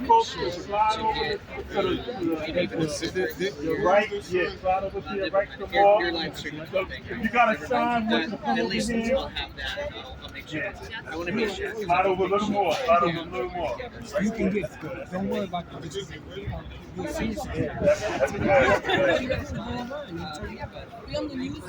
folks to slide over to the right. Yeah, slide over to your right some more. So if you got a sign with the At over least here, I'll have that. I'll make sure. yeah. I want to make sure. Slide over a little more. Slide over a little more. You can get. Don't worry about the. You'll see it. That's good. That's good. We on the news.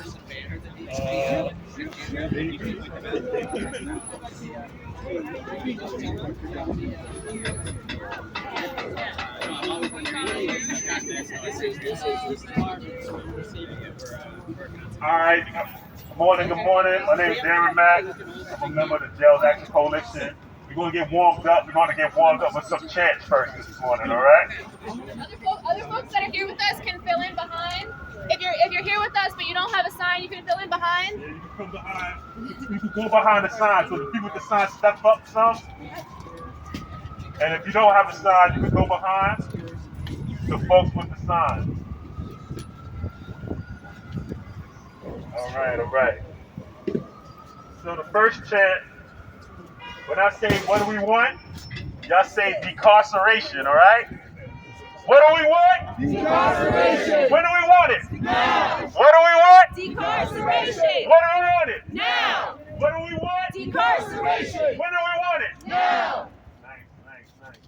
All right. Good morning. Good morning. My name is Darren Mack. I'm a member of the Jails Action Coalition. We're going to get warmed up. We're going to get warmed up with some chants first this morning. All right. Other folks that are here with us can fill in behind. If you're here with us but you don't have a sign, you can fill in behind. Yeah, you can come behind. You can go behind the sign so the people with the sign step up some. And if you don't have a sign, you can go behind the folks with the sign. All right, all right. So the first chant, when I say what do we want, y'all say decarceration, all right? What do we want? Decarceration. When do we want it? Now. What do we want? Decarceration. What do we want it? Now. What do we want? Decarceration. When do we want it? Now. Nice, nice, nice.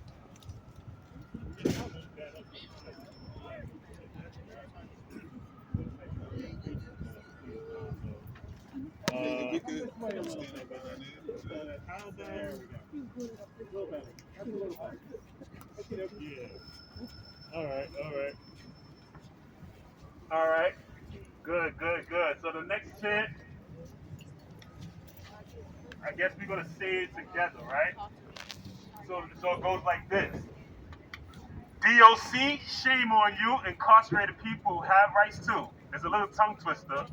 How about yeah. All right, all right. All right. Good, good, good. So the next chant, I guess we're gonna say it together, right? So it goes like this. DOC, shame on you, incarcerated people have rights too. It's a little tongue twister.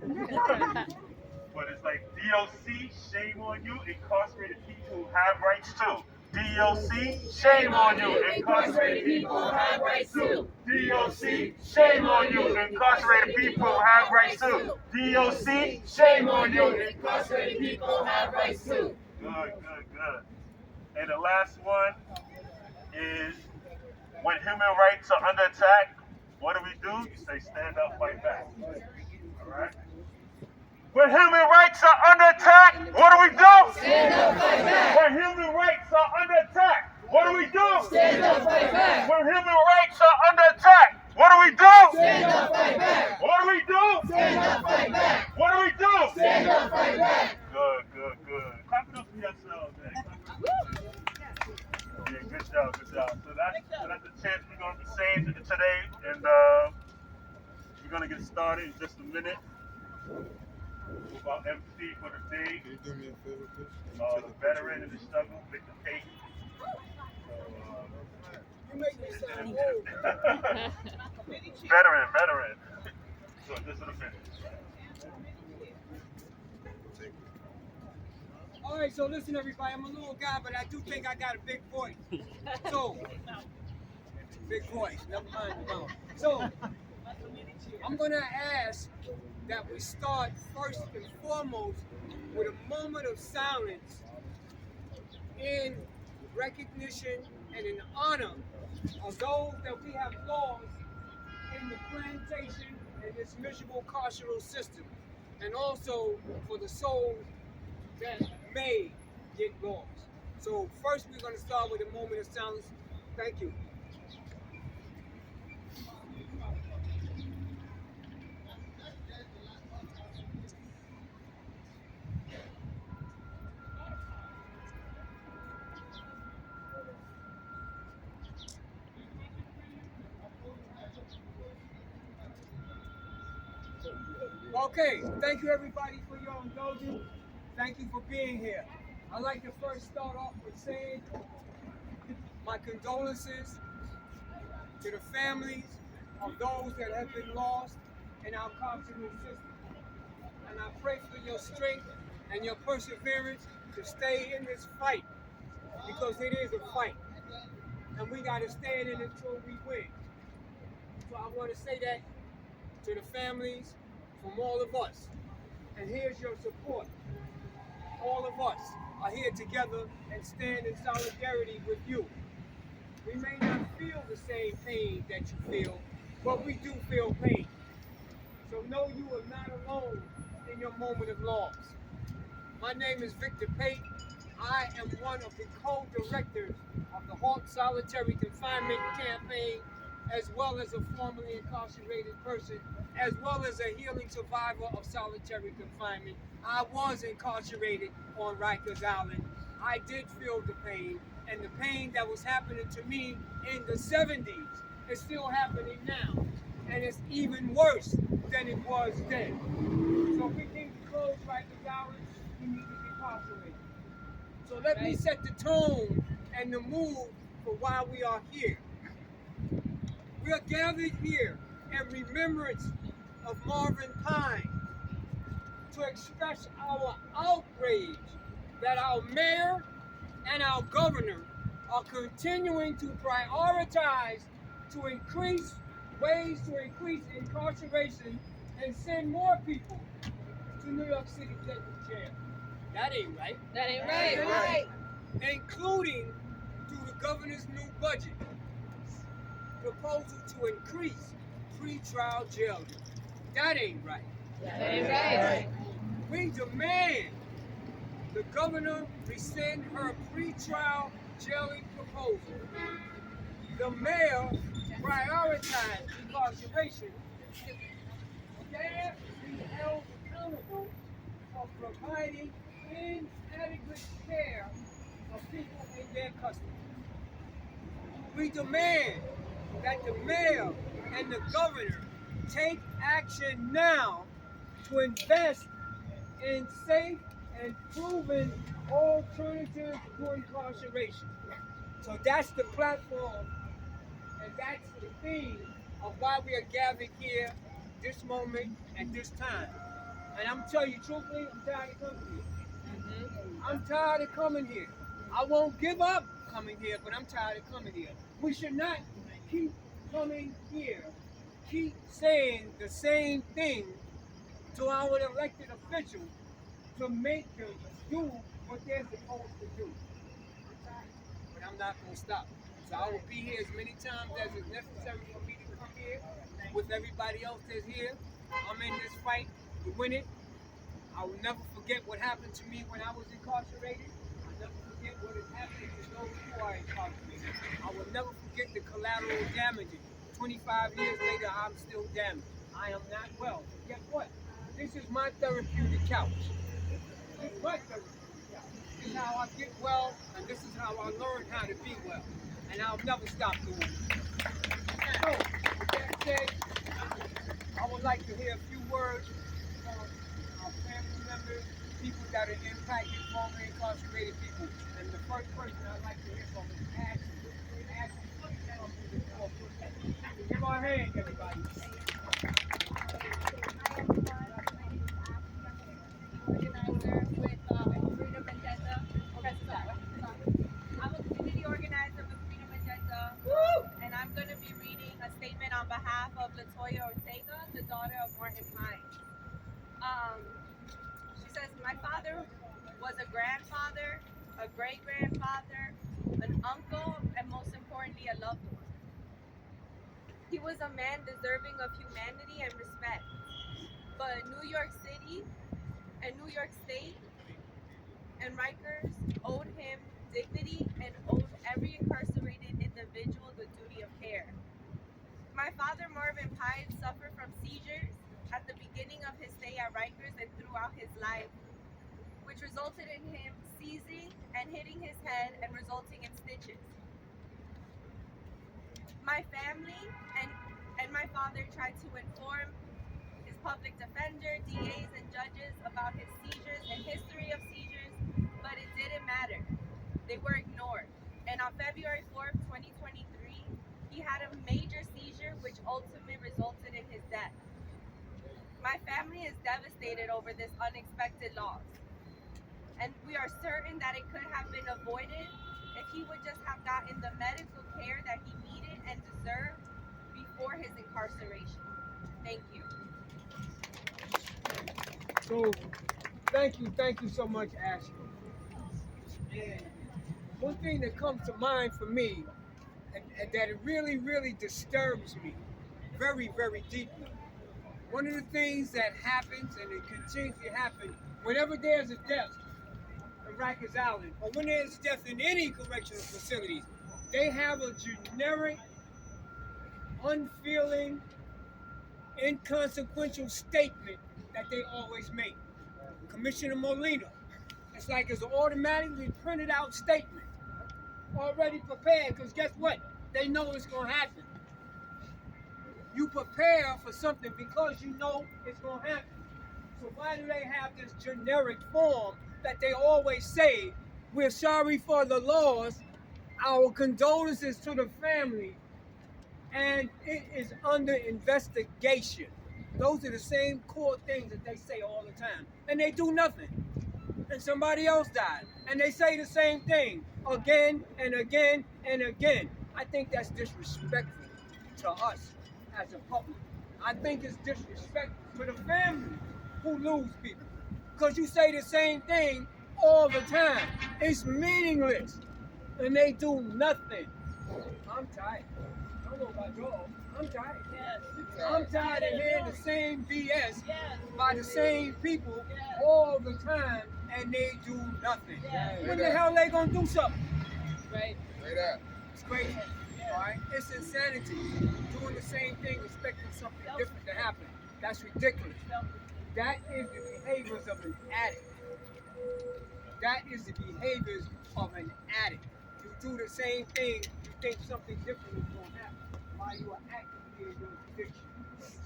But it's like DOC, shame on you, incarcerated people have rights too. DOC, shame on you, incarcerated people have rights too. DOC, shame on you, incarcerated people have rights too. DOC, shame on you, incarcerated people have rights too. Good, good, good. And the last one is when human rights are under attack, what do? You say stand up, fight back. All right? When human rights are under attack, what do? Stand up, fight back. When human rights are under attack, what do? Stand up, fight back. When human rights are under attack, what do? Stand up, fight back. What do? Stand up, fight back. What do? Stand up, fight back. Good, good, good. Clap it up for yourselves, man. Yeah, good job, good job. So that's the chant we're going to be saying today, and we're going to get started in just a minute. With our MC for the day, Can you do me a favor, please? the veteran in the struggle, Victor Payton. You make me sound old. Veteran. So just in a minute. All right, so listen, everybody. I'm a little guy, but I do think I got a big voice. So, big voice. Never mind the mouth. So, I'm gonna ask that we start first and foremost with a moment of silence in recognition and in honor of those that we have lost in the plantation and this miserable carceral system, and also for the souls that may get lost. So first we're going to start with a moment of silence. Thank you. Okay, thank you everybody for your indulgence. Thank you for being here. I'd like to first start off with saying my condolences to the families of those that have been lost in our carceral system. And I pray for your strength and your perseverance to stay in this fight, because it is a fight. And we got to stay in it until we win. So I want to say that to the families from all of us. And here's your support. All of us are here together and stand in solidarity with you. We may not feel the same pain that you feel, but we do feel pain. So know you are not alone in your moment of loss. My name is Victor Pate. I am one of the co-directors of the Halt Solitary Confinement Campaign, as well as a formerly incarcerated person, as well as a healing survivor of solitary confinement. I was incarcerated on Rikers Island. I did feel the pain, and the pain that was happening to me in the 70s is still happening now, and it's even worse than it was then. So we need to close Rikers Island. We need to incarcerate. So let me set the tone and the mood for why we are here. We are gathered here in remembrance of Marvin Pine to express our outrage that our mayor and our governor are continuing to prioritize to increase ways to increase incarceration and send more people to New York City Jail. That ain't right. That ain't right. Including through the governor's new budget proposal to increase pre-trial jail. That ain't right. That ain't right. We demand the governor rescind her pre-trial jailing proposal. The mayor prioritize incarceration. Dare be held accountable for providing inadequate care of people in their custody. We demand that the mayor and the governor take action now to invest in safe and proven alternatives to incarceration. So that's the platform and that's the theme of why we are gathered here this moment at this time. And I'm telling you truthfully, I'm tired of coming here. I'm tired of coming here. I won't give up coming here, but I'm tired of coming here. We should not keep coming here, keep saying the same thing to our elected officials to make them do what they're supposed to do. But I'm not going to stop. So I will be here as many times as is necessary for me to come here with everybody else that's here. I'm in this fight to win it. I will never forget what happened to me when I was incarcerated. I'll never forget what is happening to those who are incarcerated. I will never forget the collateral damages. 25 years later, I'm still damaged. I am not well. But guess what? This is my therapeutic couch. This is my therapeutic couch. This is how I get well, and this is how I learn how to be well. And I'll never stop doing it. So, with that said, I would like to hear a few words from our family members, people that are impacted, formerly incarcerated people. And the first person I'd like to hear from is Ashley. Ashley, come to the floor. Give our hand, everybody. Organizer with Freedom Agenda. I'm a community organizer with Freedom Agenda, and I'm going to be reading a statement on behalf of Latoya Ortega, the daughter of Martin Pine. She says, my father was a grandfather, a great-grandfather, an uncle, and most importantly, a loved one. He was a man deserving of humanity and respect, but New York City and New York State and Rikers owed him dignity and owed every incarcerated individual the duty of care. My father, Marvin Pine, suffered from seizures at the beginning of his stay at Rikers and throughout his life, which resulted in him seizing and hitting his head and resulting in stitches. My family and my father tried to inform his public defender, DAs, and judges about his seizures and history of seizures, but it didn't matter. They were ignored. And on February 4th, 2023, he had a major seizure which ultimately resulted in his death. My family is devastated over this unexpected loss. And we are certain that it could have been avoided if he would just have gotten the medical care that he needed and deserved before his incarceration. Thank you. So, thank you so much, Ashley. And one thing that comes to mind for me, and and that it really, really disturbs me very, very deeply. One of the things that happens, and it continues to happen, whenever there's a death in Rikers Island, or when there's a death in any correctional facilities, they have a generic, unfeeling, inconsequential statement that they always make. Commissioner Molina, it's like it's an automatically printed out statement, already prepared, because guess what? They know it's going to happen. You prepare for something because you know it's going to happen. So why do they have this generic form that they always say, we're sorry for the loss, our condolences to the family, and it is under investigation. Those are the same core things that they say all the time. And they do nothing. And somebody else died. And they say the same thing again and again and again. I think that's disrespectful to us as a public. I think it's disrespectful to the family who lose people. Because you say the same thing all the time. It's meaningless. And they do nothing. I'm tired. I don't know about y'all. I'm tired. Yes. I'm tired of hearing the same BS Yes. by the same people all the time, and they do nothing. Yes. When the hell they gonna do something? Right. Say that. It's crazy. All right? It's insanity. Doing the same thing, expecting something different to happen. That's ridiculous. That is the behaviors of an addict. That is the behaviors of an addict. You do the same thing, you think something different is going to happen while you are actively in your addiction.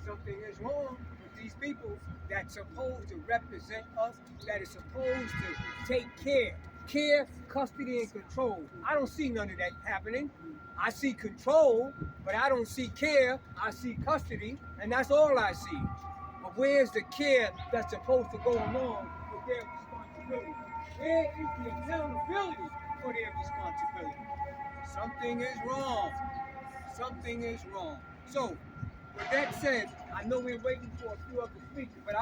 Something is wrong with these people that's supposed to represent us, that is supposed to take care, custody, and control. I don't see none of that happening. I see control, but I don't see care. I see custody, and that's all I see. But where's the care that's supposed to go along with their responsibility? Where is the accountability for their responsibility? Something is wrong. Something is wrong. So, with that said, I know we're waiting for a few other speakers, but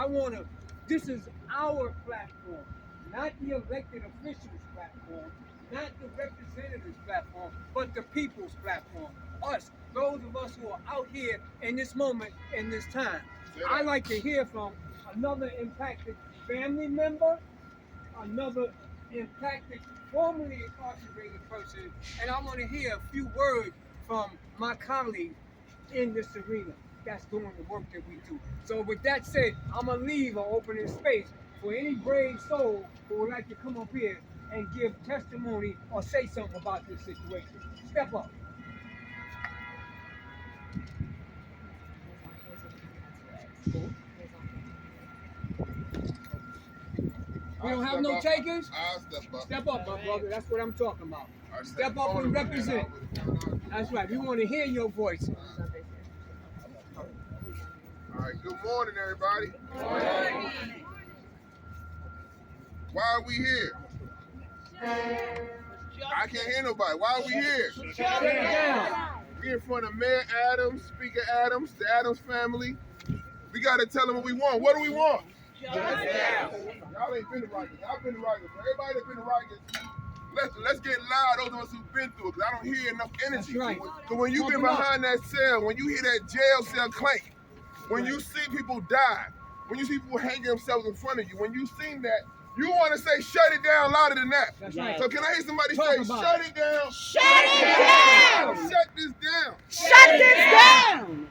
this is our platform, not the elected officials' platform, not the representatives' platform, but the people's platform. Us, those of us who are out here in this moment, in this time. I like to hear from another impacted family member, another impacted, formerly incarcerated person, and I want to hear a few words from my colleagues in this arena that's doing the work that we do. So with that said, I'm going to leave an opening space for any brave soul who would like to come up here and give testimony or say something about this situation. Step up. We don't have no takers? I'll step up. Step up, my brother. That's what I'm talking about. I Step up and represent. That's right. We want to hear your voice. All right, good morning, everybody. Good morning. Why are we here? I can't hear nobody. Why are we here? Shut it down. We in front of Mayor Adams, Speaker Adams, the Adams family. We got to tell them what we want. What do we want? Y'all ain't been to Rikers. I've been to Rikers. So everybody that's been to Rikers, let's get loud, those of us who've been through it, because I don't hear enough energy. That's right. So when you've been behind that cell, when you hear that jail cell clank, when you see people die, when you see people hang themselves in front of you, when you seen that, you want to say, shut it down louder than that. That's right. So can I hear somebody Talk say, about shut it down? Shut it down! Shut this down. Shut this down!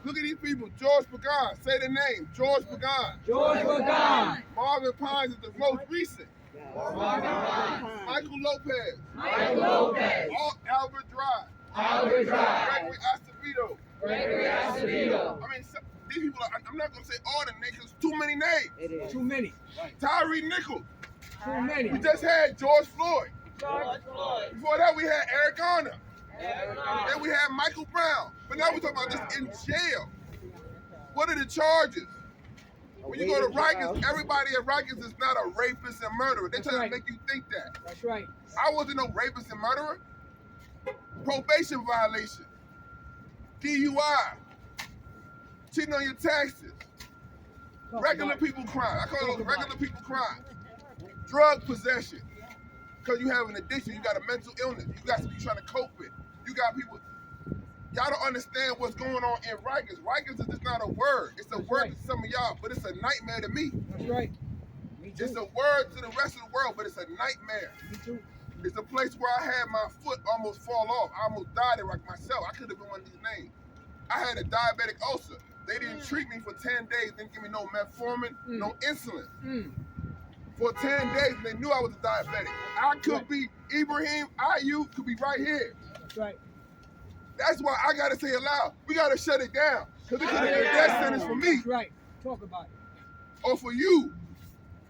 Look at these people. George Pagan. Say the name. George Pagan. George Pagan. Marvin Pines is the most recent. Marvin Pines. Michael Lopez. Michael Lopez. Albert Drive. Albert Drive. Gregory Acevedo. Gregory Acevedo. I mean, these people, I'm not going to say all the names, because too many names. It is. Too many. Tyree Nichols. Too many. We just had George Floyd. George Floyd. Before that, we had Eric Garner. Eric Then we had Michael Brown. But now we're talking about this in jail. What are the charges? When you go to Rikers, everybody at Rikers is not a rapist and murderer. They're trying to make you think that. That's right. I wasn't no rapist and murderer. Probation violation. DUI. Cheating on your taxes. Regular people crime. I call those regular people crime. Drug possession. Because you have an addiction, you got a mental illness. You got something you're trying to cope with. You got people. Y'all don't understand what's going on in Rikers. Rikers is just not a word. It's a word to some of y'all, but it's a nightmare to me. That's right. Me too. It's a word to the rest of the world, but it's a nightmare. Me too. It's a place where I had my foot almost fall off. I almost died there like myself. I could have been one of these names. I had a diabetic ulcer. They didn't treat me for 10 days. Didn't give me no metformin, no insulin. For 10 days, they knew I was a diabetic. I could be Ibrahim Ayub could be right here. That's right. That's why I gotta say it loud. We gotta shut it down. Because it could have been a death sentence for me. That's right. Talk about it. Or for you.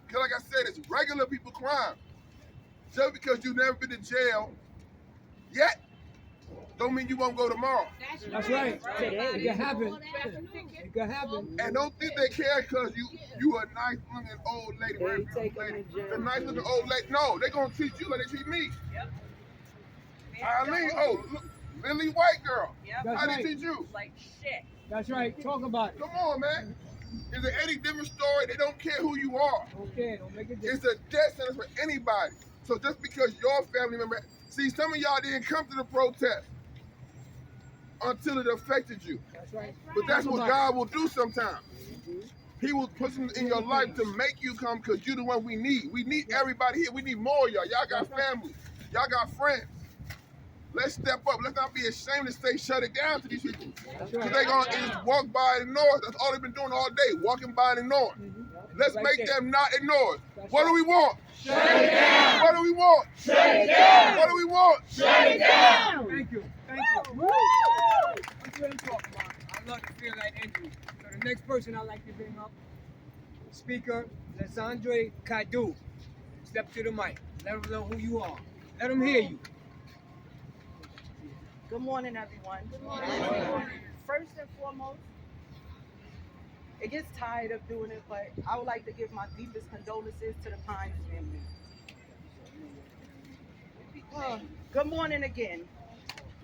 Because like I said, it's regular people crime. Just because you've never been to jail yet, don't mean you won't go tomorrow. That's right. It can happen. It can happen. And don't think they care because you a nice looking old lady. A nice looking old lady. No, they're gonna treat you like they treat me. Eileen, look, Lily White girl. That's How right. they treat you? Like shit. That's right. Talk about it. Come on, man. It's an any different story. They don't care who you are. Okay, don't make it different. It's a death sentence for anybody. So just because your family member, see, some of y'all didn't come to the protest until it affected you. That's right. But that's what God will do sometimes. He will put something in your life to make you come because you're the one we need. We need everybody here. We need more of y'all. Y'all got family. Y'all got friends. Let's step up. Let's not be ashamed to say shut it down to these people. Because they're going to just walk by and ignore us. That's all they've been doing all day, walking by and ignoring. Let's make them not ignore us. What do we want? Shut it down. What do we want? Shut it down. What do we want? Shut it down. Thank you. Thank you. Woo! That's what I'm talking about. I love to feel that energy. So the next person I'd like to bring up, Speaker Lesandre Cadu. Step to the mic. Let them know who you are. Let them hear you. Good morning, everyone. Good morning. First and foremost, it gets tired of doing it, but I would like to give my deepest condolences to the Pines family. Good morning again.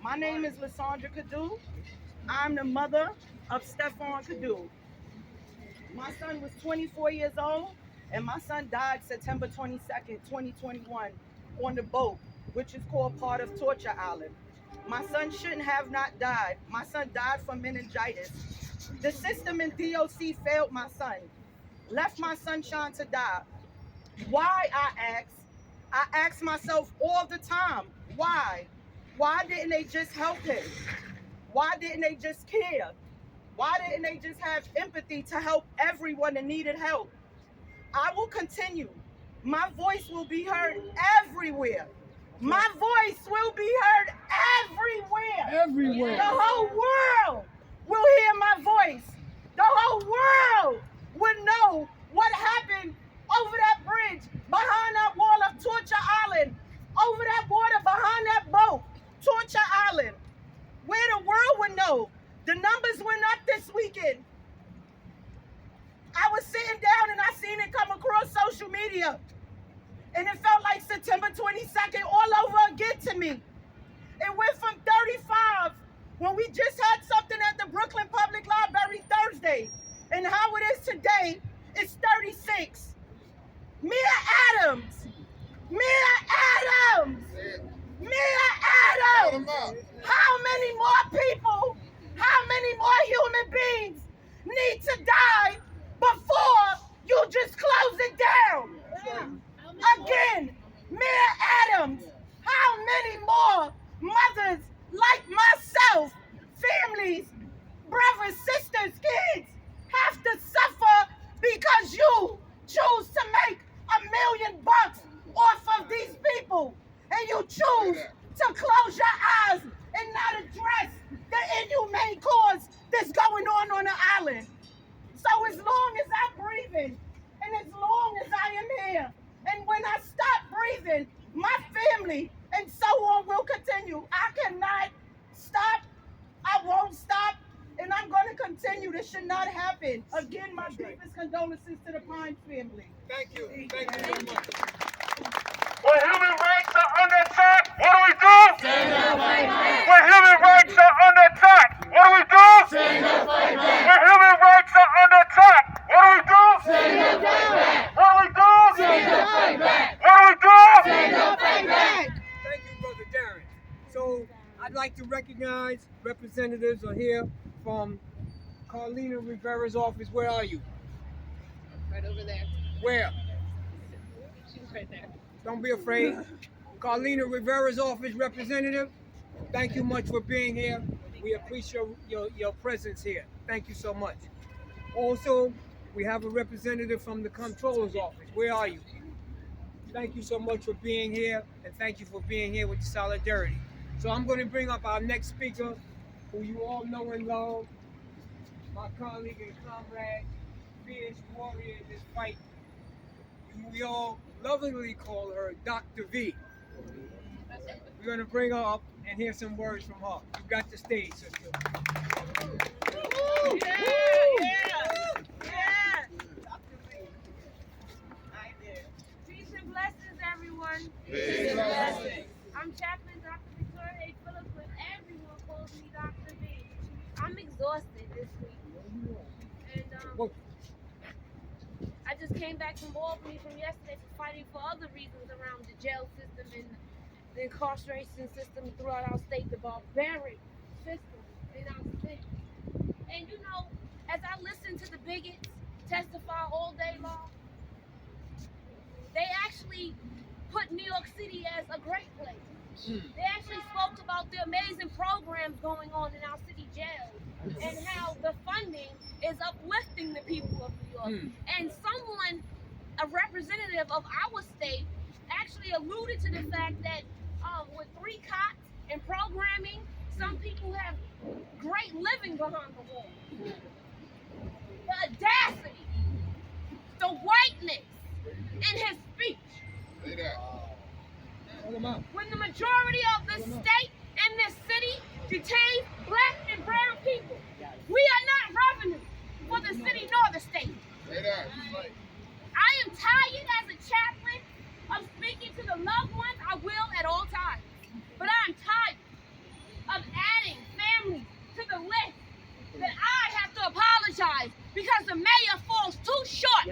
My name is Lysandra Cadu. I'm the mother of Stephon Cadu. My son was 24 years old, and my son died September 22nd, 2021, on the boat, which is called part of Torture Island. My son shouldn't have not died. My son died from meningitis. The system in DOC failed my son, left my sunshine to die. Why, I ask myself all the time, why? Why didn't they just help him? Why didn't they just care? Why didn't they just have empathy to help everyone that needed help? I will continue. My voice will be heard everywhere. My voice will be heard everywhere. Everywhere. The whole world will hear my voice. The whole world will know what happened over that bridge, behind that wall of Torture Island, over that water, behind that boat, Torture Island, where the world would know. The numbers went up this weekend. I was sitting down and I seen it come across social media. And it felt like September 22nd all over again to me. It went from 35, when we just had something at the Brooklyn Public Library Thursday, and how it is today, it's 36. Mia Adams! Mia Adams! Mia Adams! How many more people, how many more human beings need to die before you just close it down? Again, Mia Adams, how many more mothers like myself, families, brothers, sisters, kids, have to suffer because you choose to make $1 million off of these people, and you choose to close your eyes and not address the inhumane cause that's going on the island? So as long as I'm breathing, and as long as I am here, and when I stop breathing, my family and so on will continue. I cannot stop. I won't stop. And I'm going to continue. This should not happen. Again, my deepest condolences to the Pine family. Thank you. Thank you very much. When human rights are under attack, what do we do? Stand up, fight back. When human rights are under attack, what do we do? Stand up, fight back. When human rights are under attack, what do we do? Stand up, fight back. What do we do? Stand up, fight back. What do we do? Stand up, fight back. Thank you, Brother Darren. So I'd like to tonight's representatives are here from Carlina Rivera's office. Where are you? Right over there. Where? She's right there. Don't be afraid. Carlina Rivera's office representative, thank you much for being here. We appreciate your presence here. Thank you so much. Also, we have a representative from the comptroller's office. Where are you? Thank you so much for being here, and thank you for being here with the solidarity. So I'm going to bring up our next speaker, who you all know and love, my colleague and comrade, fierce warrior in this fight. We all lovingly call her Dr. V. We're going to bring her up and hear some words from her. You got the stage, sister. Peace and blessings, everyone. Peace and blessings. I'm Chaplain Dr. Victoria A. Phillips, but everyone calls me Dr. V. I'm exhausted this week. And I just came back from Albany from yesterday for fighting for other reasons around the jail system and the incarceration system throughout our state, the barbaric system in our state. And you know, as I listen to the bigots testify all day long, they actually put New York City as a great place. They actually spoke about the amazing programs going on in our city jails and how the funding is uplifting the people of New York. And someone, a representative of our state, actually alluded to the fact that with 3 cots and programming, some people have great living behind the wall. The audacity, the whiteness in his speech. Say that. When the majority of the state and this city detains black and brown people, we are not revenue for the city nor the state. Say that. I am tired as a chaplain of speaking to the loved ones I will at all times. But I'm tired of adding families to the list that I have to apologize because the mayor falls too short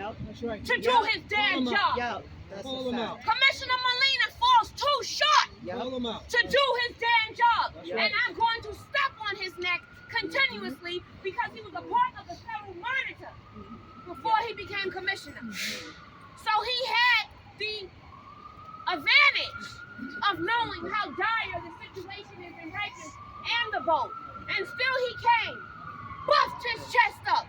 to do his damn job. Commissioner Molina falls too short to do his damn job. And I'm going to step on his neck continuously because he was a part of the federal monitor before he became commissioner. So he had the advantage of knowing how dire the situation is in Rikers and the boat. And still he came, buffed his chest up,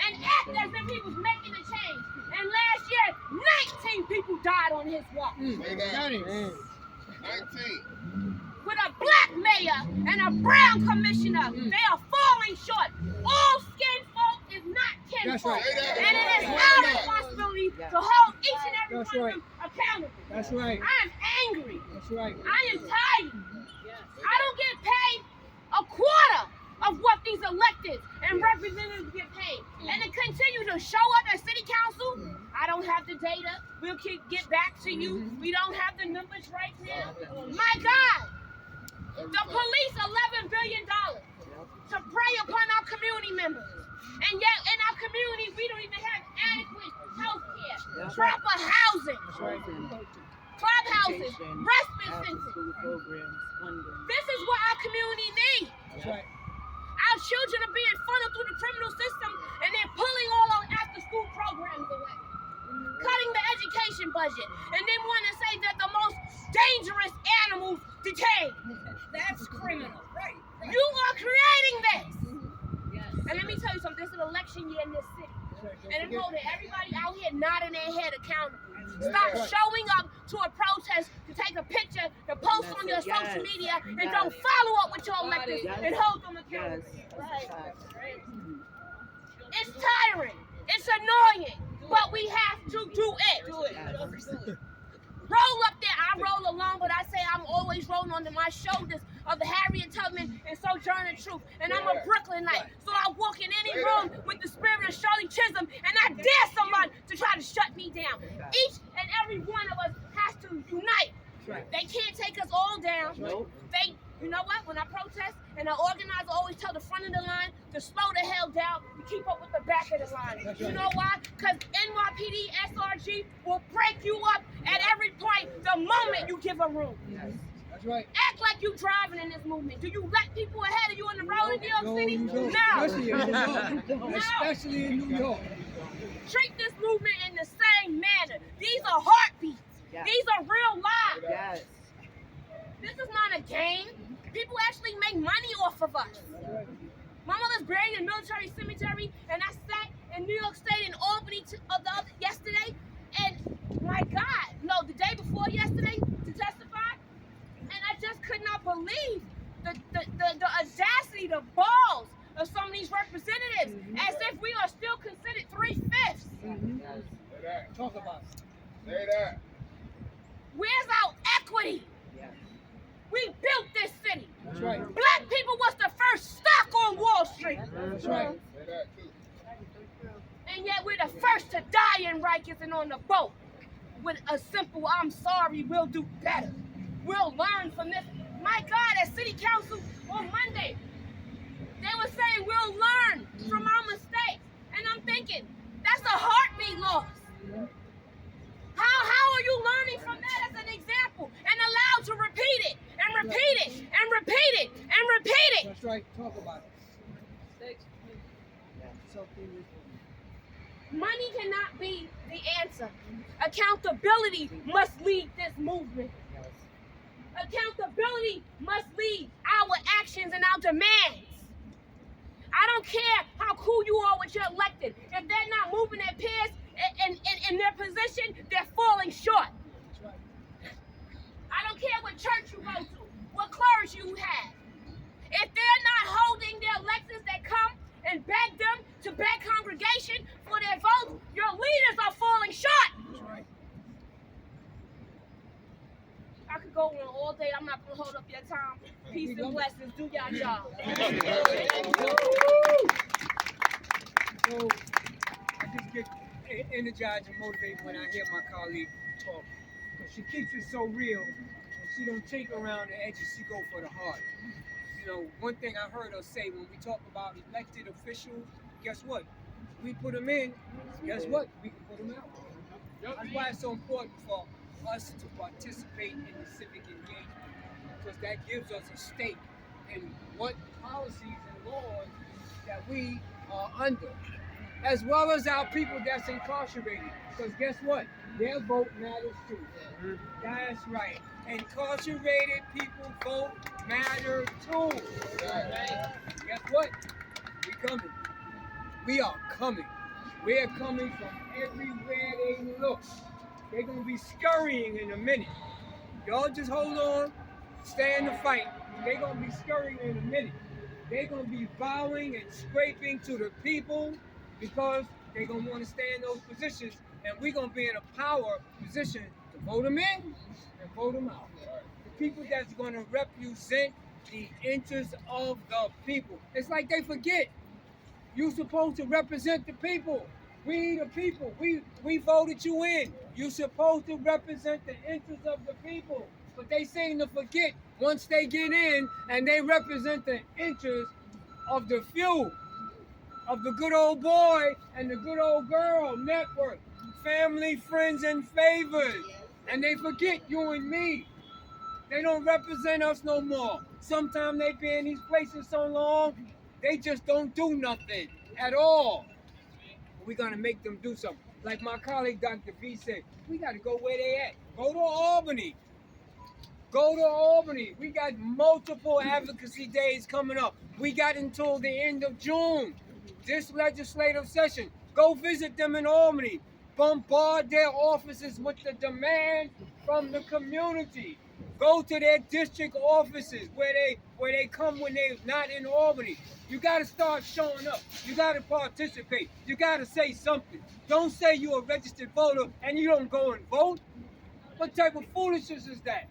and acted as if he was making a change. And last year, 19 people died on his walk. Say that. 19. With a black mayor and a brown commissioner, they are falling short. All skin folk is not kinfolk. Right. And it is our responsibility to hold each and every one of them accountable. That's right. I am angry. That's right. I am tired. I don't get paid a quarter of what these electeds and representatives get paid. And to continue to show up at city council, I don't have the data. We'll get back to you. We don't have the numbers right now. My God, the police $11 billion to prey upon our community members. And yet in our community, we don't even have adequate health care, proper housing, clubhouses, respite centers. This is what our community needs. Our children are being funneled through the criminal system and they're pulling all our after-school programs away, cutting the education budget, and then want to say that the most dangerous animals detained. That's criminal, right? You are creating this. And let me tell you something, this is an election year in this city. And I'm holding everybody out here nodding their head accountable. Stop showing up to a protest to take a picture, to post on your social media, and don't follow up with your electors and hold them accountable. It's tiring. It's annoying. But we have to do it. Roll up there. I roll along, but I say I'm always rolling onto my shoulders of the Harriet Tubman and Sojourner Truth. And I'm a Brooklynite. So I walk in any room with the spirit of Shirley Chisholm, and I dare someone to try to shut me down. Each and every one of us has to unite. They can't take us all down. You know what? When I protest and I organize, I always tell the front of the line to slow the hell down to keep up with the back of the line. You know why? Because NYPD, SRG will break you up at every point the moment you give a room. That's right. Act like you driving in this movement. Do you let people ahead of you on the road in New York No, City? you don't. No. Especially in New York. No. Especially in New York. Treat this movement in the same manner. These are heartbeats. Yes. These are real lives. Yes. This is not a game. People actually make money off of us. My mother's buried in a military cemetery, and I sat in New York State in Albany yesterday, and my God, no, the day before yesterday to testify, and I just could not believe the audacity, the balls of some of these representatives, as if we are still considered 3/5. Say that. Talk about it. Say that. Where's our equity? We built this city. That's right. Black people was the first stock on Wall Street. That's right. Say that too. And yet we're the first to die in Rikers and on the boat with a simple, I'm sorry, we'll do better. We'll learn from this. My God, at City Council on Monday, they were saying we'll learn from our mistakes. And I'm thinking, that's a heartbeat loss. How are you learning from that as an example and allowed to repeat it and repeat it and repeat it and repeat it? That's right. Talk about it. Something is Money cannot be the answer. Accountability must lead this movement. Accountability must lead our actions and our demands. I don't care how cool you are with your elected. If they're not moving their peers in their position, they're falling short. I don't care what church you go to, what clergy you have. If they're not holding their electeds that come and beg them to beg congregation for their votes, your leaders are falling short. right. I could go on all day. I'm not going to hold up your time. Peace and blessings. Do y'all job. So I just get energized and motivated when I hear my colleague talk. Because she keeps it so real, and she don't take around the edges, she go for the heart. You know, one thing I heard her say when we talk about elected officials, guess what? We put them in, guess what? We can put them out. That's why it's so important for us to participate in the civic engagement, because that gives us a stake in what policies and laws that we are under, as well as our people that's incarcerated. Because guess what? Their vote matters too. That's right. Incarcerated people vote matter too. Guess what? We coming. We are coming. We're coming from everywhere they look. They're gonna be scurrying in a minute. Y'all just hold on, stay in the fight. They're gonna be scurrying in a minute. They're gonna be bowing and scraping to the people because they're gonna want to stay in those positions, and we're gonna be in a power position to vote them in and vote them out. The people that's gonna represent the interests of the people. It's like they forget. You're supposed to represent the people. We the people. We voted you in. You're supposed to represent the interests of the people. But they seem to forget once they get in and they represent the interests of the few, of the good old boy and the good old girl network, family, friends, and favors. And they forget you and me. They don't represent us no more. Sometimes they be in these places so long, they just don't do nothing at all. We're gonna make them do something. Like my colleague Dr. V said, we gotta go where they at. Go to Albany. Go to Albany. We got multiple advocacy days coming up. We got until the end of June. This legislative session. Go visit them in Albany. Bombard their offices with the demand from the community. Go to their district offices where they come when they're not in Albany. You got to start showing up. You got to participate. You got to say something. Don't say you're a registered voter and you don't go and vote. What type of foolishness is that?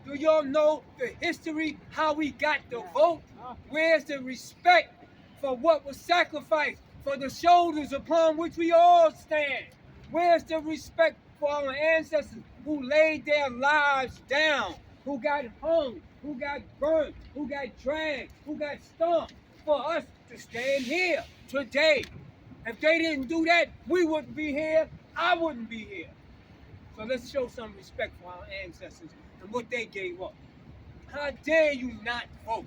Do y'all know the history, how we got the vote? Where's the respect for what was sacrificed, for the shoulders upon which we all stand? Where's the respect for our ancestors who laid their lives down, who got hung, who got burnt, who got dragged, who got stomped for us to stand here today? If they didn't do that, we wouldn't be here. I wouldn't be here. So let's show some respect for our ancestors and what they gave up. How dare you not vote?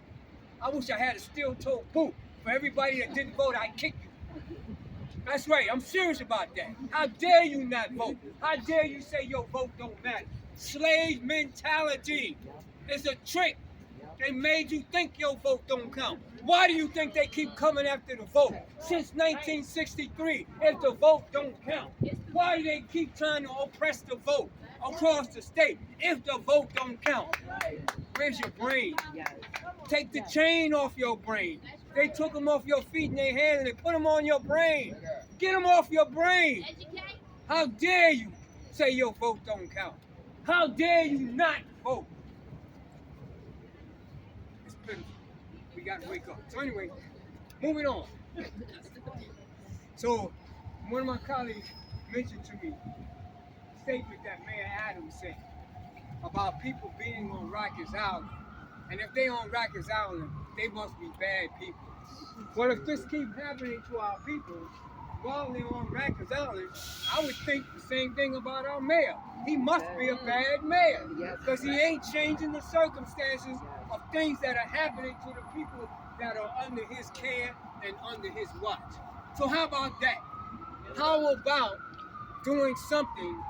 I wish I had a steel-toe boot. For everybody that didn't vote, I'd kick you. That's right, I'm serious about that. How dare you not vote? How dare you say your vote don't matter? Slave mentality. It's a trick. They made you think your vote don't count. Why do you think they keep coming after the vote? Since 1963, if the vote don't count. Why do they keep trying to oppress the vote across the state if the vote don't count? Where's your brain? Take the chain off your brain. They took them off your feet and their hands and they put them on your brain. Get them off your brain. How dare you say your vote don't count? How dare you not vote? It's pitiful. We got to wake up. So anyway, moving on. So one of my colleagues mentioned to me a statement that Mayor Adams said about people being on Rikers Island. And if they on Rikers Island, they must be bad people. Well, if this keeps happening to our people while they're on Rikers Island, I would think the same thing about our mayor. He must be a bad mayor because he ain't changing the circumstances of things that are happening to the people that are under his care and under his watch. So how about that? How about doing something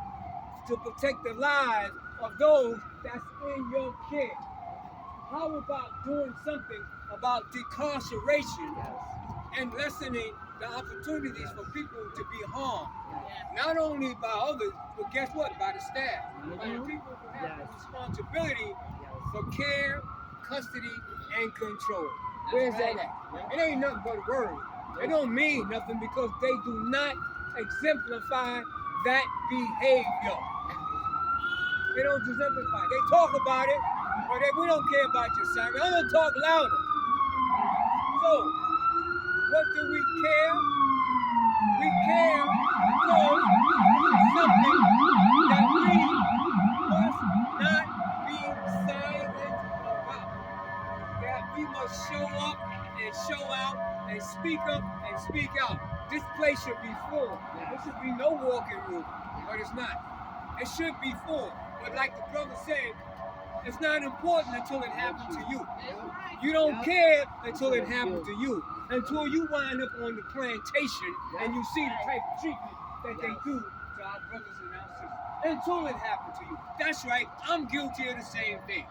to protect the lives of those that's in your care? How about doing something about decarceration and lessening the opportunities for people to be harmed? Not only by others, but guess what? By the staff. By the people who have the responsibility for care, custody, and control. Where's that at? It ain't nothing but a word. It don't mean nothing because they do not exemplify that behavior. They don't exemplify. They talk about it, but we don't care about your side. I'm gonna talk louder. So, what do we care? We care because it's something that we must not be silent about. That we must show up and show out and speak up and speak out. This place should be full. There should be no walking room, but it's not. It should be full. But like the brother said, it's not important until it happens to you. You don't care until it happens to you. Until you wind up on the plantation and you see the type of treatment that they do to our brothers and our sisters. Until it happens to you. That's right, I'm guilty of the same thing.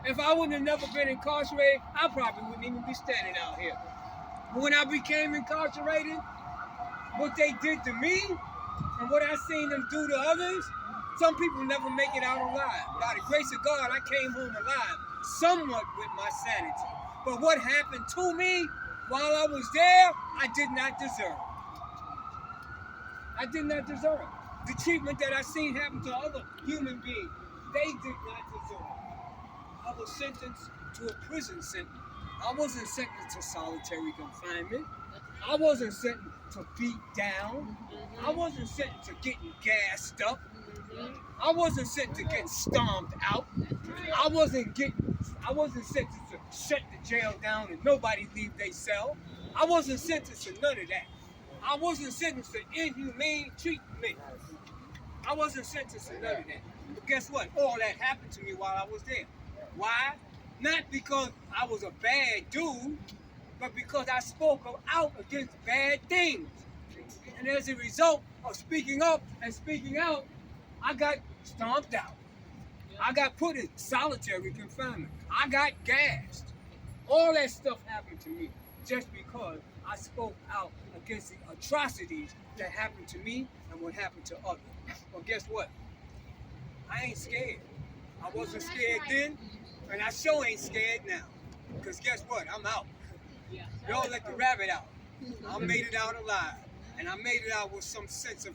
If I wouldn't have never been incarcerated, I probably wouldn't even be standing out here. But when I became incarcerated, what they did to me and what I seen them do to others, some people never make it out alive. By the grace of God, I came home alive, somewhat with my sanity. But what happened to me while I was there, I did not deserve. I did not deserve. The treatment that I seen happen to other human beings, they did not deserve. I was sentenced to a prison sentence. I wasn't sentenced to solitary confinement. I wasn't sentenced to beat down. I wasn't sentenced to getting gassed up. I wasn't sentenced to getting stomped out. I wasn't sentenced to shut the jail down and nobody leave their cell. I wasn't sentenced to none of that. I wasn't sentenced to inhumane treatment. I wasn't sentenced to none of that. But guess what? All that happened to me while I was there. Why? Not because I was a bad dude, but because I spoke out against bad things. And as a result of speaking up and speaking out, I got stomped out. I got put in solitary confinement. I got gassed. All that stuff happened to me just because I spoke out against the atrocities that happened to me and what happened to others. Well, guess what? I ain't scared. I wasn't scared then, and I sure ain't scared now. Because guess what? I'm out. Y'all let the rabbit out. I made it out alive. And I made it out with some sense of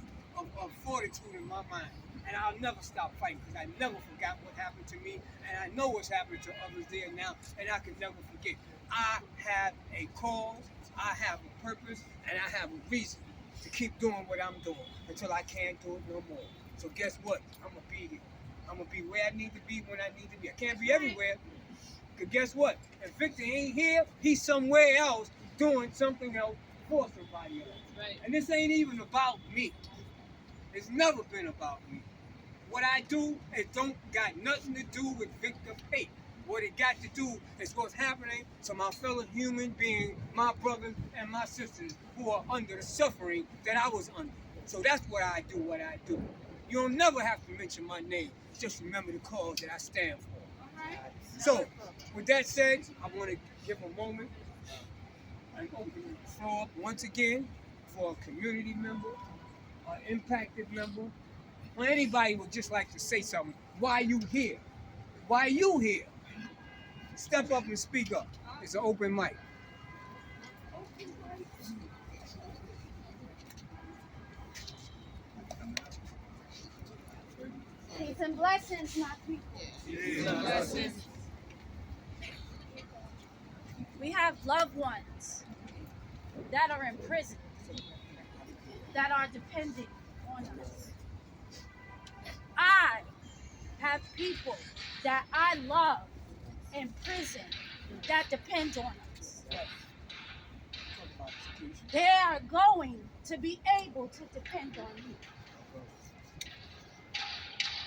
fortitude in my mind. And I'll never stop fighting because I never forgot what happened to me. And I know what's happening to others there now. And I can never forget. I have a cause, I have a purpose, and I have a reason to keep doing what I'm doing until I can't do it no more. So guess what? I'm going to be here. I'm going to be where I need to be when I need to be. I can't be everywhere. Because guess what? If Victor ain't here, he's somewhere else doing something else for somebody else. Right. And this ain't even about me. It's never been about me. What I do, it don't got nothing to do with Victor Fate. what it got to do is what's happening to my fellow human beings, my brothers and my sisters who are under the suffering that I was under. So that's what I do. You'll never have to mention my name. Just remember the cause that I stand for. So, with that said, I want to give a moment and open the floor up once again for a community member, an impacted member, or anybody would just like to say something. Why you here? Why you here? Step up and speak up. It's an open mic. Peace and blessings, my people. We have loved ones that are in prison, that are dependent on us. I have people that I love in prison that depend on us. They are going to be able to depend on you.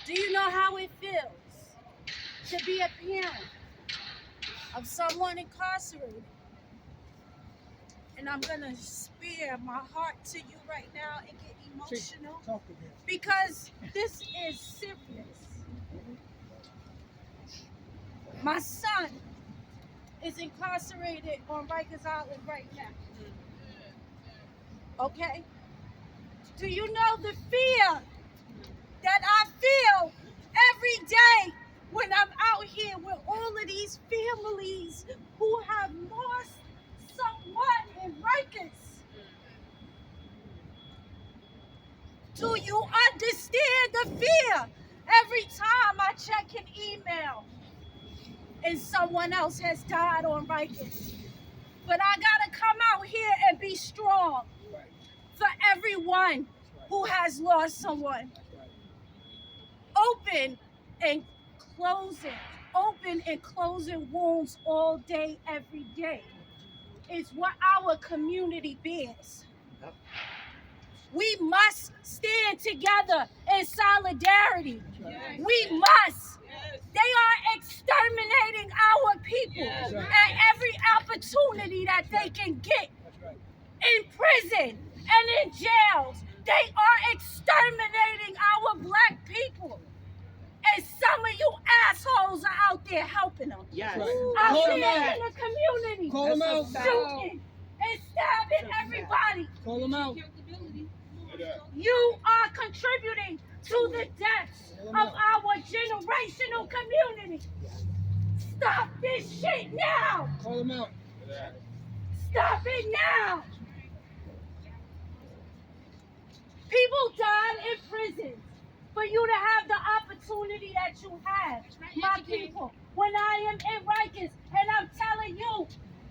Do you know how it feels to be a parent of someone incarcerated? And I'm going to spare my heart to you right now and get emotional because this is serious. My son is incarcerated on Rikers Island right now. Okay? Do you know the fear that I feel every day when I'm out here with all of these families who have lost someone in Rikers? Do you understand the fear? Every time I check an email and someone else has died on Rikers. But I gotta come out here and be strong for everyone who has lost someone. Open and closing wounds all day, every day is what our community bears. We must stand together in solidarity. We must. They are exterminating our people at every opportunity that they can get. In prison and in jails, they are exterminating our black people. And some of you assholes are out there helping them. Yes. Out there in the community. Call them out. Shooting and stabbing everybody. Call them out. You are contributing to the deaths of our generational community. Stop this shit now. Call them out. Stop it now. People died in prison for you to have the opportunity that you have, my people. When I am in Rikers and I'm telling you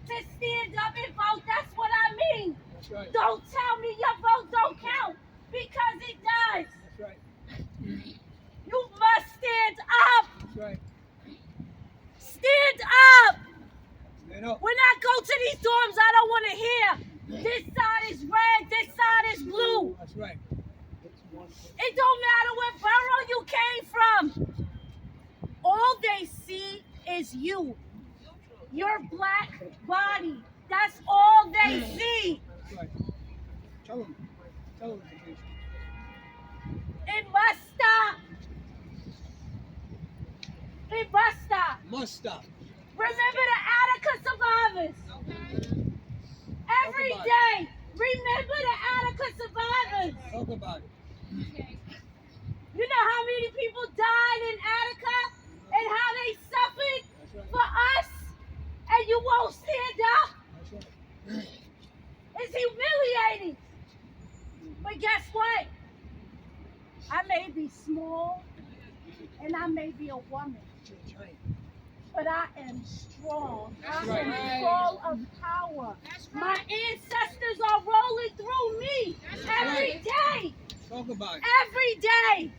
to stand up and vote, that's what I mean. Right. Don't tell me your vote don't count, because it does. That's right. You must stand up. That's right. Stand up. Stand up. When I go to these dorms, I don't want to hear this side is red, this side is blue. That's right. It don't matter what borough you came from. All they see is you. Your black body. That's all they see. That's right. Tell them. It must stop. It must stop. Must stop. Remember the Attica survivors. Every day, remember the Attica survivors. Talk about it. You know how many people died in Attica and how they suffered for us, and you won't stand up? It's humiliating. But guess what? I may be small and I may be a woman, but I am strong. I am full of power. My ancestors are rolling through me every day. Talk about it. Every day.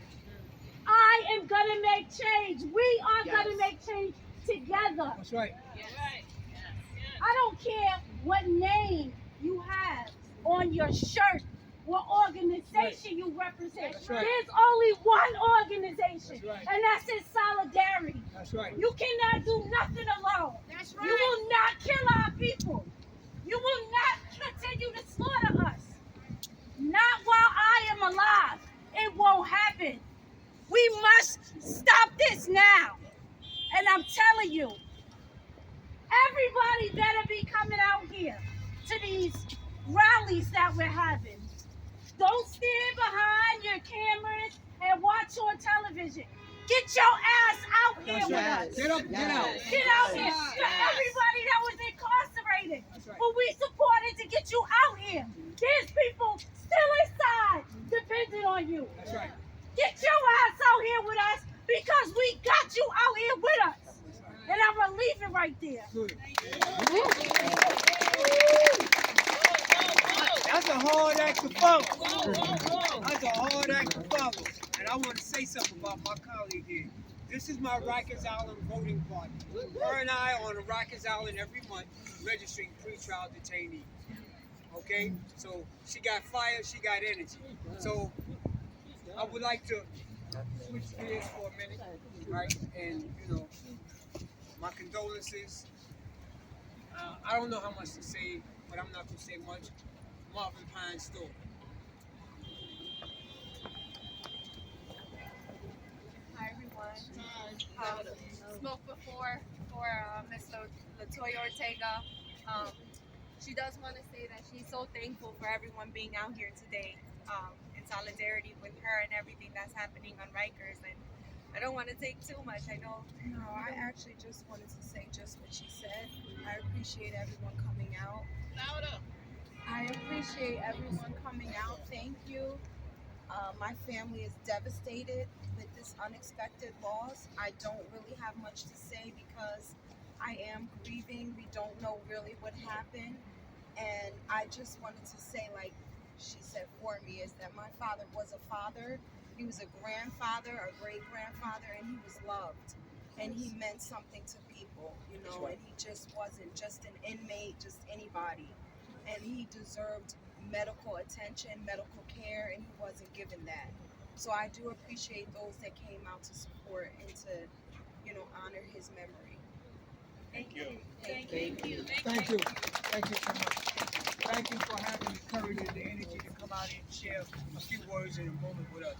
I am going to make change. We are going to make change together. That's right. I don't care what name you have on your shirt, what organization you represent. That's right. There's only one organization, That's right. and that's in solidarity. That's right. You cannot do nothing alone. That's You will not kill our people. You will not continue to slaughter us. Not while I am alive. It won't happen. We must stop this now. And I'm telling you, everybody better be coming out here to these rallies that we're having. Don't stand behind your cameras and watch on television. Get your ass out here That's with right. us. Get up, get out. Get out here. For everybody that was incarcerated, That's right. who we supported to get you out here. There's people still inside depending on you. That's right. Get your ass out here with us because we got you out here with us. And I'm going to leave it right there. Good. That's a hard act to follow. That's a hard act to follow. And I want to say something about my colleague here. This is my Rikers Island voting party. Her and I are on Rikers Island every month registering pretrial detainees. Okay? So she got fire, she got energy. So I would like to switch gears for a minute, right? And, you know, my condolences. I don't know how much to say, but I'm not going to say much. Marvin Pine's story. Hi everyone. Spoke before for Ms. Latoya Ortega. She does want to say that she's so thankful for everyone being out here today in solidarity with her and everything that's happening on Rikers. And I don't want to take too much. I know. No, I actually just wanted to say just what she said. I appreciate everyone coming out. I appreciate everyone coming out. Thank you. My family is devastated with this unexpected loss. I don't really have much to say because I am grieving. We don't know really what happened. And I just wanted to say, like she said for me, is that my father was a father. He was a grandfather, a great-grandfather, and he was loved. And he meant something to people, you know, and he just wasn't just an inmate, just anybody. And he deserved medical attention, medical care, and he wasn't given that. So I do appreciate those that came out to support and to, you know, honor his memory. Thank you. Thank you. Thank you. Thank you so much. Thank you for having the courage and the energy to come out and share a few words in a moment with us.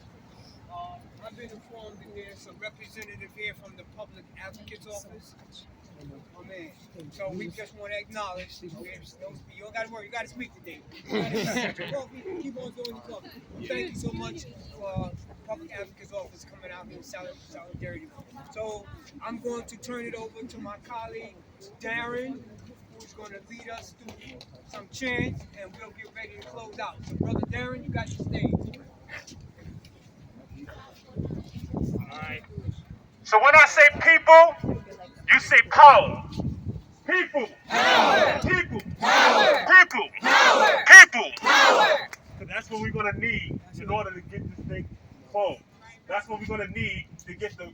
I've been informed that there's a representative here from the Public Advocate's Office. Oh man. So we just want to acknowledge, you don't got to worry, you got to speak today. Keep on doing your talking. Thank you so much for Public Advocate's Office coming out here in solidarity. So I'm going to turn it over to my colleague, Darren, who's going to lead us through some chants, and we'll get ready to close out. So Brother Darren, you got the stage. Alright. So when I say people, you say power. People. Power. People. Power. People. Power. People. Power. So that's what we're going to need in order to get this thing forward. That's what we're going to need to get the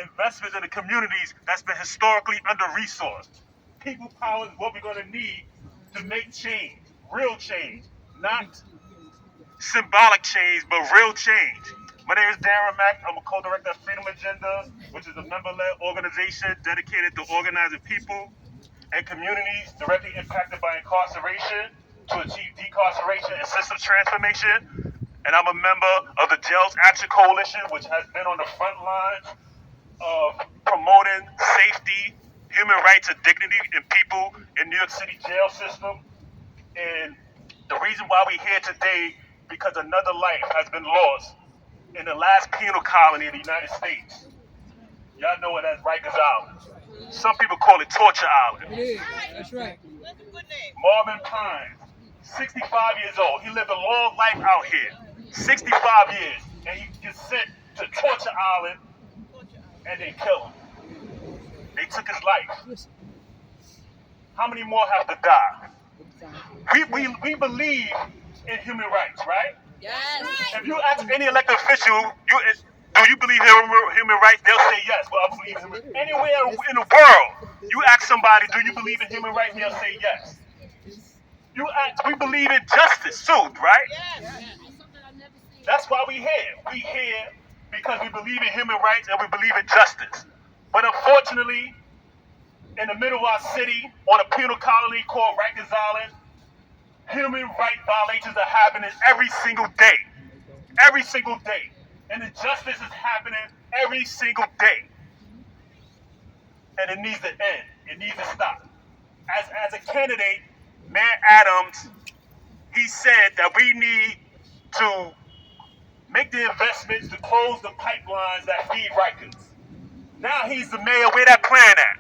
investments in the communities that's been historically under-resourced. People power is what we're going to need to make change, real change, not symbolic change, but real change. My name is Darren Mack. I'm a co-director of Freedom Agenda, which is a member-led organization dedicated to organizing people and communities directly impacted by incarceration to achieve decarceration and systems transformation. And I'm a member of the Jails Action Coalition, which has been on the front lines of promoting safety, human rights, and dignity in people in New York City jail system. And the reason why we're here today, because another life has been lost in the last penal colony in the United States. Y'all know it as Rikers Island. Some people call it Torture Island. It is. That's right. Marvin Pine, 65 years old. He lived a long life out here, 65 years, and he gets sent to Torture Island, and they kill him. They took his life. How many more have to die? We believe in human rights, right? Yes. If you ask any elected official, do you believe in human rights? They'll say yes. Well, I believe in human rights. Anywhere in the world, you ask somebody, do you believe in human rights? They'll say yes. You ask, we believe in justice too, right? Yes. That's why we here. We here because we believe in human rights and we believe in justice. But unfortunately, in the middle of our city, on a penal colony called Rikers Island, human rights violations are happening every single day. Every single day. And injustice is happening every single day. And it needs to end. It needs to stop. As a candidate, Mayor Adams, he said that we need to make the investments to close the pipelines that feed Rikers. Now he's the mayor. Where that plan at?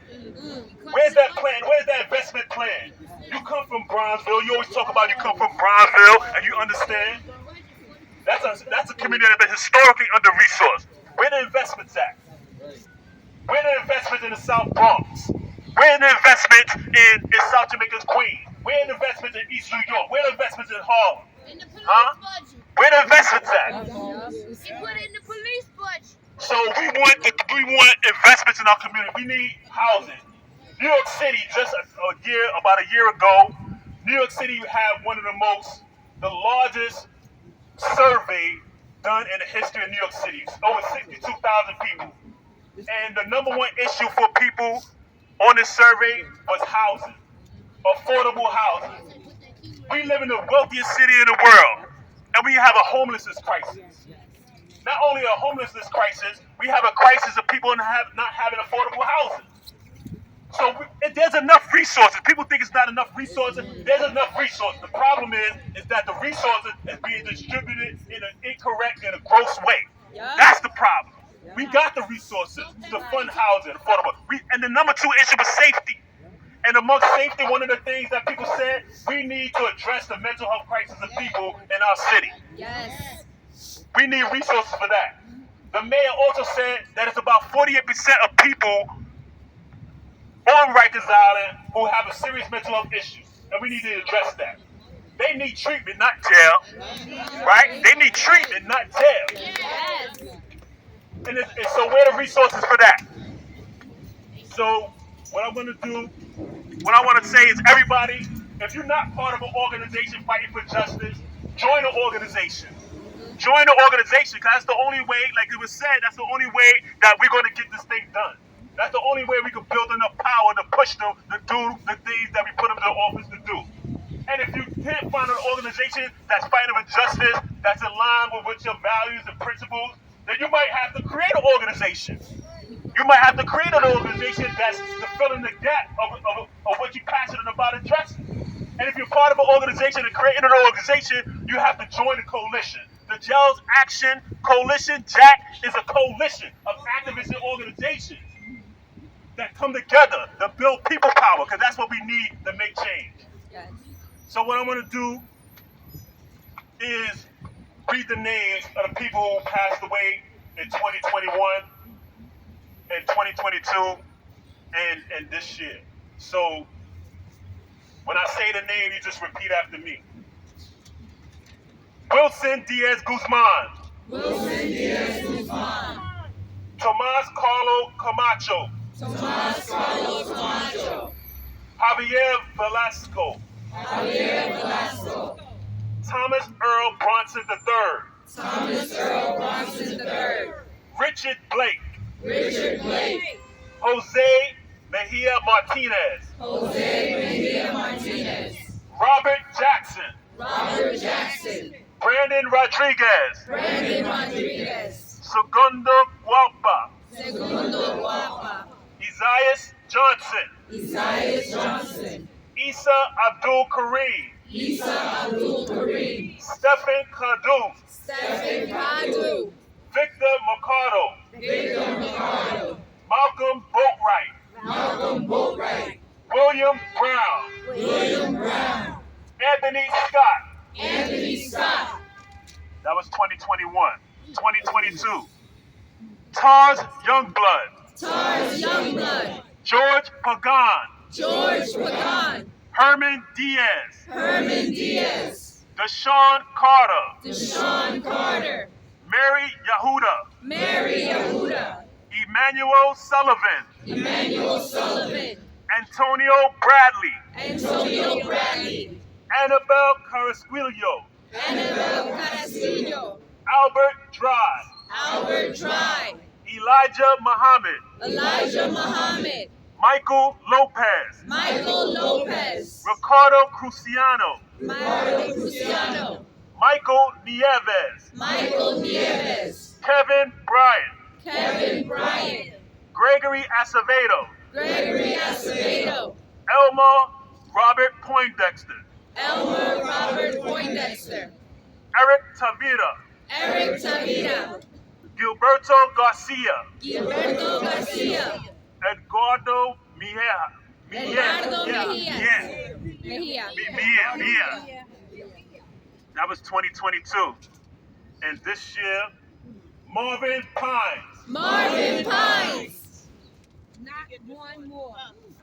Where's that plan? Where's that investment plan? You come from Bronzeville. You always talk about you come from Bronzeville, and you understand. That's a community that's been historically under-resourced. Where the investments at? Where the investments in the South Bronx? Where the investments in South Jamaica's Queens? Where the investments in East New York? Where the investments in Harlem? In the police budget. Where the investments at? He put it in the police budget. So we want investments in our community. We need housing. New York City, just about a year ago, New York City had one of the largest survey done in the history of New York City. Over 62,000 people. And the number one issue for people on this survey was housing. Affordable housing. We live in the wealthiest city in the world, and we have a homelessness crisis. Not only a homelessness crisis, we have a crisis of people not having affordable housing. So there's enough resources. People think it's not enough resources. There's enough resources. The problem is that the resources is being distributed in an incorrect and a gross way. That's the problem. We got the resources to fund housing, affordable. And the number two issue was safety. And amongst safety, one of the things that people said, we need to address the mental health crisis of people in our city. Yes. We need resources for that. The mayor also said that it's about 48% of people on Rikers Island who have a serious mental health issue. And we need to address that. They need treatment, not jail. Right? They need treatment, not jail. Yes. And so where are the resources for that? So what I'm going to do, what I want to say is everybody, if you're not part of an organization fighting for justice, join an organization. Join the organization, because that's the only way, like it was said, that's the only way that we're going to get this thing done. That's the only way we can build enough power to push them to do the things that we put them in the office to do. And if you can't find an organization that's fighting for justice, that's in line with your values and principles, then you might have to create an organization. You might have to create an organization that's to fill in the gap of what you're passionate about addressing. And if you're part of an organization and creating an organization, you have to join a coalition. The Gels Action Coalition, JAC, is a coalition of activists and organizations that come together to build people power, because that's what we need to make change. Yes. So what I'm going to do is read the names of the people who passed away in 2021 and 2022 and this year. So when I say the name, you just repeat after me. Wilson Diaz Guzman. Wilson Diaz Guzman. Tomas Carlo Camacho. Tomas Carlos Camacho. Javier Velasco. Javier Velasco. Thomas Earl Bronson III. Thomas Earl Bronson III. Richard Blake. Richard Blake. Jose Mejia Martinez. Jose Mejia Martinez. Robert Jackson. Robert Jackson. Brandon Rodriguez. Brandon Rodriguez. Segundo Guapa. Segundo Guapa. Isaias Johnson. Isaias Johnson. Issa Abdul Kareem. Issa Abdul Kareem. Stephen Kadu. Stephen Kadu. Victor Mercado. Victor Mercado. Malcolm Boatwright. Malcolm Boatwright. William Brown. William Brown. Anthony Scott. Anthony Scott. That was 2021. 2022. Tars Youngblood. Tars Youngblood. George Pagan. George Pagan. Herman Diaz. Herman Diaz. Deshaun Carter. Deshaun Carter. Mary Yahuda. Mary Yahuda. Emmanuel Sullivan. Emmanuel Sullivan. Antonio Bradley. Antonio Bradley. Annabelle Carrasquillo. Annabelle Castillo. Albert Dry. Albert Dry. Elijah Muhammad. Elijah Muhammad. Michael Lopez. Michael Lopez. Ricardo Cruciano. Mario Cruciano. Michael Nieves. Michael Nieves. Kevin Bryant. Kevin Bryant. Gregory Acevedo. Gregory Acevedo. Elmer Robert Poindexter. Elmer Robert Poindexter. Eric Tavira. Eric Tavira. Gilberto Garcia. Gilberto Garcia. Eduardo Mejia. Eduardo Mejia. Mejia. That was 2022. And this year, Marvin Pines. Marvin Pines. Not one more.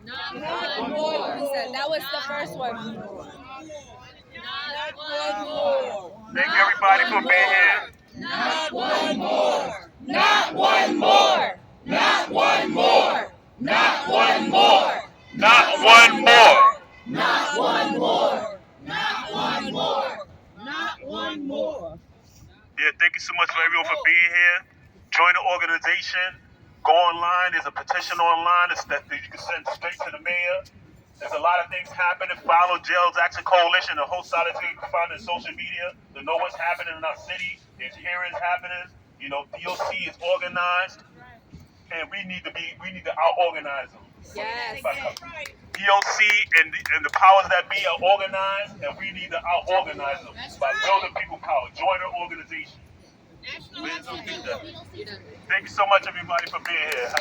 Not one more. He said that was the first one. Not one more. Thank you everybody for being here. Not one more. Not one more. Not one more. Not one more. Not one more. Not one more. Not one more. Not one more. Yeah, thank you so much for everyone for being here. Join the organization. Go online. There's a petition online that you can send straight to the mayor. There's a lot of things happening. Follow Jails Action Coalition, the whole solidarity you can find on social media to know what's happening in our city. There's hearings happening. You know, DOC is organized, and we need to out-organize them. Yes. DOC and the powers that be are organized, and we need to out-organize them by building people power. Join the organization. Thank you so much, everybody, for being here.